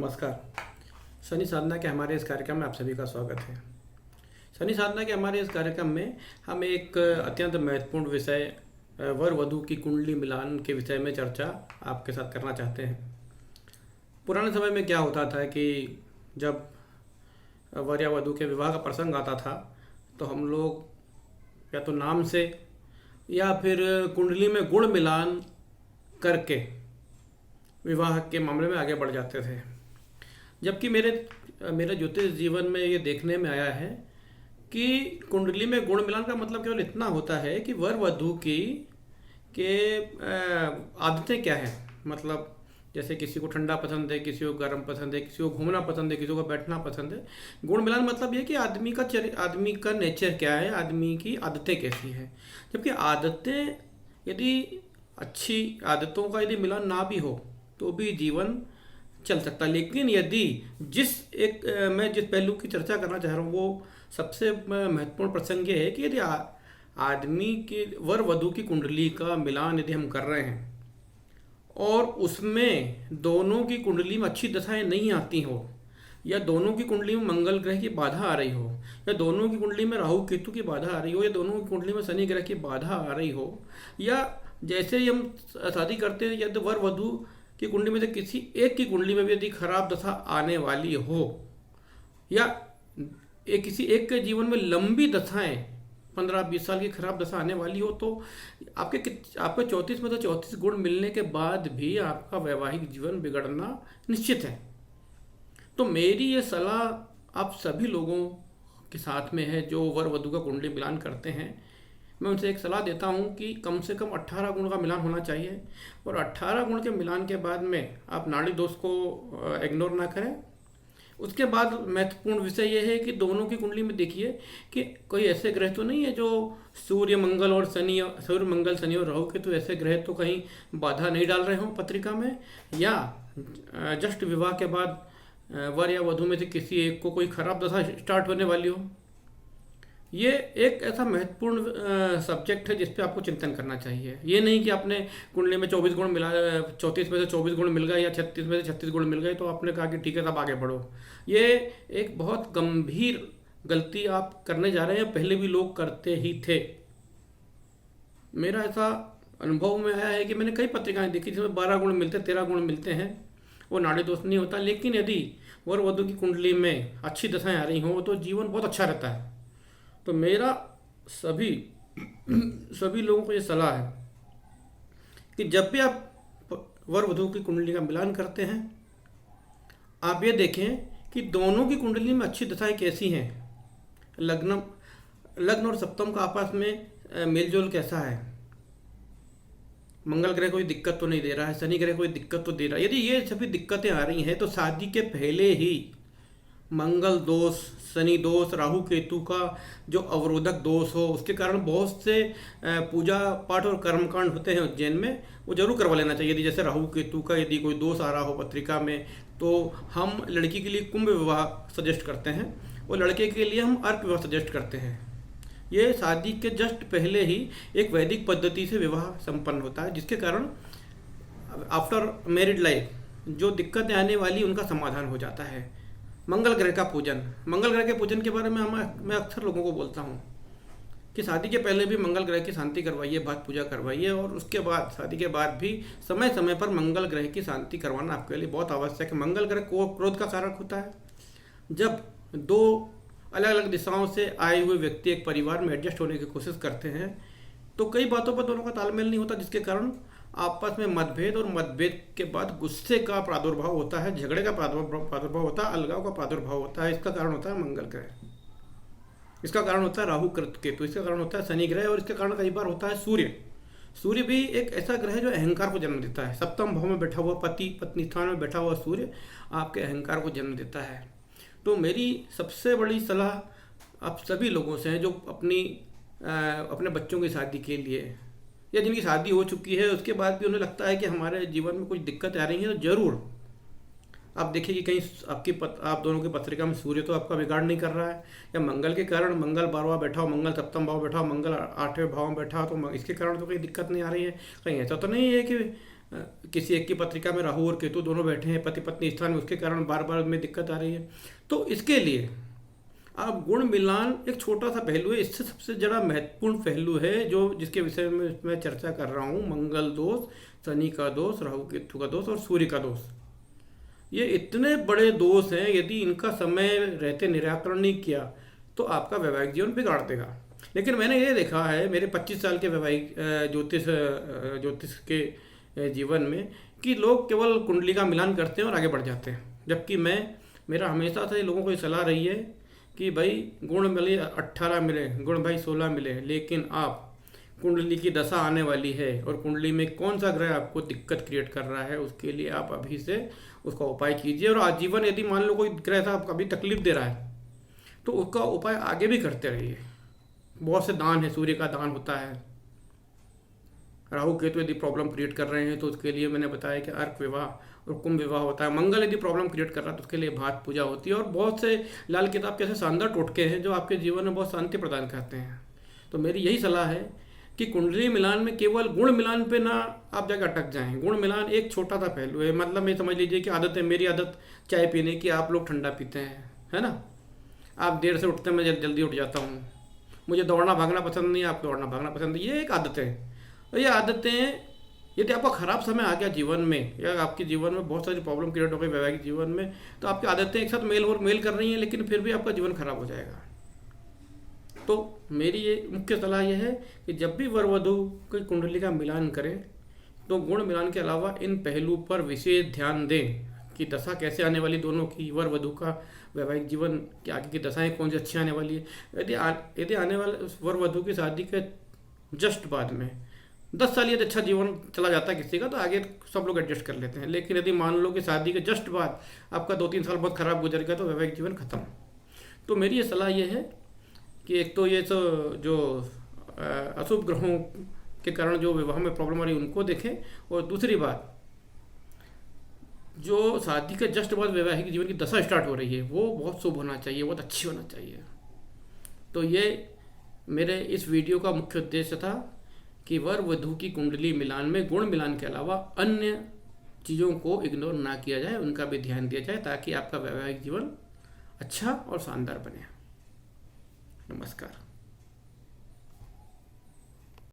नमस्कार। शनि साधना के हमारे इस कार्यक्रम में आप सभी का स्वागत है। शनि साधना के हमारे इस कार्यक्रम में हम एक अत्यंत महत्वपूर्ण विषय वर वधू की कुंडली मिलान के विषय में चर्चा आपके साथ करना चाहते हैं। पुराने समय में क्या होता था कि जब वर या वधू के विवाह का प्रसंग आता था तो हम लोग या तो नाम से या फिर कुंडली में गुण मिलान करके विवाह के मामले में आगे बढ़ जाते थे। जबकि मेरे ज्योतिष जीवन में ये देखने में आया है कि कुंडली में गुण मिलान का मतलब केवल इतना होता है कि वर वधू की के आदतें क्या हैं। मतलब जैसे किसी को ठंडा पसंद है, किसी को गर्म पसंद है, किसी को घूमना पसंद है, किसी को बैठना पसंद है। गुण मिलान मतलब ये कि आदमी का नेचर क्या है, आदमी की आदतें कैसी है। जबकि आदतें यदि अच्छी आदतों का यदि मिलान ना भी हो तो भी जीवन चल सकता है। लेकिन यदि मैं जिस पहलू की चर्चा करना चाह रहा हूँ वो सबसे महत्वपूर्ण प्रसंग ये है कि यदि आदमी की वर वधू की कुंडली का मिलान यदि हम कर रहे हैं और उसमें दोनों की कुंडली में अच्छी दशाएं नहीं आती हो, या दोनों की कुंडली में मंगल ग्रह की बाधा आ रही हो, या दोनों की कुंडली में राहु केतु की बाधा आ रही हो, या दोनों की कुंडली में शनि ग्रह की बाधा आ रही हो, या जैसे ही हम शादी करते हैं यदि वर वधू की कुंडली में से किसी एक की कुंडली में भी यदि खराब दशा आने वाली हो, या किसी एक के जीवन में लंबी दशाएं 15-20 साल की खराब दशा आने वाली हो, तो आपके 34 में तो 34 गुण मिलने के बाद भी आपका वैवाहिक जीवन बिगड़ना निश्चित है। तो मेरी ये सलाह आप सभी लोगों के साथ में है जो वर वधू का कुंडली मिलान करते हैं। मैं उनसे एक सलाह देता हूं कि कम से कम 18 गुण का मिलान होना चाहिए, और 18 गुण के मिलान के बाद में आप नाड़ी दोष को इग्नोर ना करें। उसके बाद महत्वपूर्ण विषय यह है कि दोनों की कुंडली में देखिए कि कोई ऐसे ग्रह तो नहीं है जो सूर्य मंगल शनि और राहु के, तो ऐसे ग्रह तो कहीं बाधा नहीं डाल रहे हों पत्रिका में, या जस्ट विवाह के बाद वर या वधू में से किसी एक को कोई खराब दशा स्टार्ट होने वाली हो। ये एक ऐसा महत्वपूर्ण सब्जेक्ट है जिस पे आपको चिंतन करना चाहिए। ये नहीं कि आपने कुंडली में 24 गुण मिला, 34 में से 24 गुण मिल गए या 36 में से 36 गुण मिल गए तो आपने कहा कि ठीक है तब आगे बढ़ो। ये एक बहुत गंभीर गलती आप करने जा रहे हैं, पहले भी लोग करते ही थे। मेरा ऐसा अनुभव में आया है कि मैंने कई पत्रिकाएं देखी जिसमें 12 गुण मिलते, 13 गुण मिलते हैं, वो नाड़ी दोष नहीं होता। लेकिन यदि वर वधू की कुंडली में अच्छी दशाएं आ रही हों तो जीवन बहुत अच्छा रहता है। तो मेरा सभी लोगों को ये सलाह है कि जब भी आप वर वधू की कुंडली का मिलान करते हैं आप ये देखें कि दोनों की कुंडली में अच्छी दशाएं कैसी हैं, लग्न और सप्तम का आपस में मेलजोल कैसा है, मंगल ग्रह कोई दिक्कत तो नहीं दे रहा है, शनि ग्रह कोई दिक्कत तो दे रहा है। यदि ये सभी दिक्कतें आ रही हैं तो शादी के पहले ही मंगल दोष, शनि दोष, राहु केतु का जो अवरोधक दोष हो उसके कारण बहुत से पूजा पाठ और कर्मकांड होते हैं उज्जैन में, वो जरूर करवा लेना चाहिए। यदि जैसे राहु केतु का यदि कोई दोष आ रहा हो पत्रिका में तो हम लड़की के लिए कुंभ विवाह सजेस्ट करते हैं और लड़के के लिए हम अर्क विवाह सजेस्ट करते हैं। ये शादी के जस्ट पहले ही एक वैदिक पद्धति से विवाह संपन्न होता है, जिसके कारण आफ्टर मैरिड लाइफ जो दिक्कतें आने वाली उनका समाधान हो जाता है। मंगल ग्रह का पूजन, मंगल ग्रह के पूजन के बारे में मैं अक्सर लोगों को बोलता हूँ कि शादी के पहले भी मंगल ग्रह की शांति करवाइए, भात पूजा करवाइए, और उसके बाद शादी के बाद भी समय समय पर मंगल ग्रह की शांति करवाना आपके लिए बहुत आवश्यक है। मंगल ग्रह को क्रोध का कारक होता है। जब दो अलग अलग दिशाओं से आए हुए व्यक्ति एक परिवार में एडजस्ट होने की कोशिश करते हैं तो कई बातों पर दोनों का तालमेल नहीं होता, जिसके कारण आपस में मतभेद, और मतभेद के बाद गुस्से का प्रादुर्भाव होता है, झगड़े का प्रादुर्भाव होता है, अलगाव का प्रादुर्भाव होता है। इसका कारण होता है मंगल ग्रह, इसका कारण होता है राहु केतु, इसका कारण होता है शनि ग्रह, और इसका कारण कई बार होता है सूर्य। सूर्य भी एक ऐसा ग्रह है जो अहंकार को जन्म देता है। सप्तम भाव में बैठा हुआ पति पत्नी स्थान में बैठा हुआ सूर्य आपके अहंकार को जन्म देता है। तो मेरी सबसे बड़ी सलाह आप सभी लोगों से है जो अपने बच्चों की शादी के लिए, या जिनकी शादी हो चुकी है उसके बाद भी उन्हें लगता है कि हमारे जीवन में कुछ दिक्कत आ रही है, तो जरूर आप देखिए कि कहीं आप दोनों की पत्रिका में सूर्य तो आपका बिगाड़ नहीं कर रहा है, या मंगल के कारण मंगल 12वां बैठा हो, मंगल सप्तम भाव बैठा हो, मंगल 8वें भाव में बैठा हो, तो इसके कारण तो कोई दिक्कत नहीं आ रही है। कहीं ऐसा तो नहीं है कि किसी एक की पत्रिका में राहु और केतु दोनों बैठे हैं पति पत्नी स्थान में, उसके कारण बार बार में दिक्कत आ रही है। तो इसके लिए आप गुण मिलान एक छोटा सा पहलू है, इससे सबसे ज़्यादा महत्वपूर्ण पहलू है जो जिसके विषय में मैं चर्चा कर रहा हूँ, मंगल दोष, शनि का दोष, राहु केतु का दोष और सूर्य का दोष। ये इतने बड़े दोष हैं, यदि इनका समय रहते निराकरण नहीं किया तो आपका वैवाहिक जीवन बिगाड़ देगा। लेकिन मैंने ये देखा है मेरे 25 साल के वैवाहिक ज्योतिष के जीवन में कि लोग केवल कुंडली का मिलान करते हैं और आगे बढ़ जाते हैं, जबकि मेरा हमेशा से लोगों को ये सलाह रही है कि भाई गुण मिले 18 मिले, गुण भाई 16 मिले, लेकिन आप कुंडली की दशा आने वाली है और कुंडली में कौन सा ग्रह आपको दिक्कत क्रिएट कर रहा है उसके लिए आप अभी से उसका उपाय कीजिए। और आजीवन यदि मान लो कोई ग्रह था आपको अभी तकलीफ दे रहा है तो उसका उपाय आगे भी करते रहिए। बहुत से दान है, सूर्य का दान होता है, राहु केतु यदि प्रॉब्लम क्रिएट कर रहे हैं तो उसके लिए मैंने बताया कि अर्क विवाह और कुंभ विवाह होता है। मंगल यदि प्रॉब्लम क्रिएट कर रहा है तो उसके लिए भात पूजा होती है। और बहुत से लाल किताब के ऐसे शानदार टोटके हैं जो आपके जीवन में बहुत शांति प्रदान करते हैं। तो मेरी यही सलाह है कि कुंडली मिलान में केवल गुण मिलान पे ना आप जाकर अटक जाएं। गुण मिलान एक छोटा सा पहलू है, मतलब ये समझ लीजिए कि आदत है, मेरी आदत चाय पीने की, आप लोग ठंडा पीते हैं, है ना। आप देर से उठते हैं, मैं जल्दी उठ जाता हूँ। मुझे दौड़ना भागना पसंद नहीं है, आपको दौड़ना भागना पसंद है, ये एक आदत है। और ये आदतें यदि आपका खराब समय आ गया जीवन में या आपके जीवन में बहुत सारी प्रॉब्लम क्रिएट हो गई वैवाहिक जीवन में, तो आपकी आदतें एक साथ मेल कर रही हैं, लेकिन फिर भी आपका जीवन खराब हो जाएगा। तो मेरी ये मुख्य सलाह ये है कि जब भी वर वधू की कुंडली का मिलान करें तो गुण मिलान के अलावा इन पहलू पर विशेष ध्यान दें कि दशा कैसे आने वाली दोनों की, वर वधू का वैवाहिक जीवन की आगे की दशाएं कौन सी अच्छी आने वाली है। यदि आने वाले वर वधू की शादी के जस्ट बाद में 10 साल यदि अच्छा जीवन चला जाता है किसी का तो आगे सब लोग एडजस्ट कर लेते हैं। लेकिन यदि मान लो कि शादी के जस्ट बाद आपका 2-3 साल बहुत खराब गुजर गया तो वैवाहिक जीवन खत्म। तो मेरी ये सलाह ये है कि एक तो ये जो अशुभ ग्रहों के कारण जो विवाह में प्रॉब्लम आ रही है उनको देखें, और दूसरी बात जो शादी के जस्ट बाद वैवाहिक जीवन की दशा स्टार्ट हो रही है वो बहुत शुभ होना चाहिए, बहुत अच्छी होना चाहिए। तो ये मेरे इस वीडियो का मुख्य उद्देश्य था कि वर वधू की कुंडली मिलान में गुण मिलान के अलावा अन्य चीज़ों को इग्नोर ना किया जाए, उनका भी ध्यान दिया जाए ताकि आपका वैवाहिक जीवन अच्छा और शानदार बने। नमस्कार।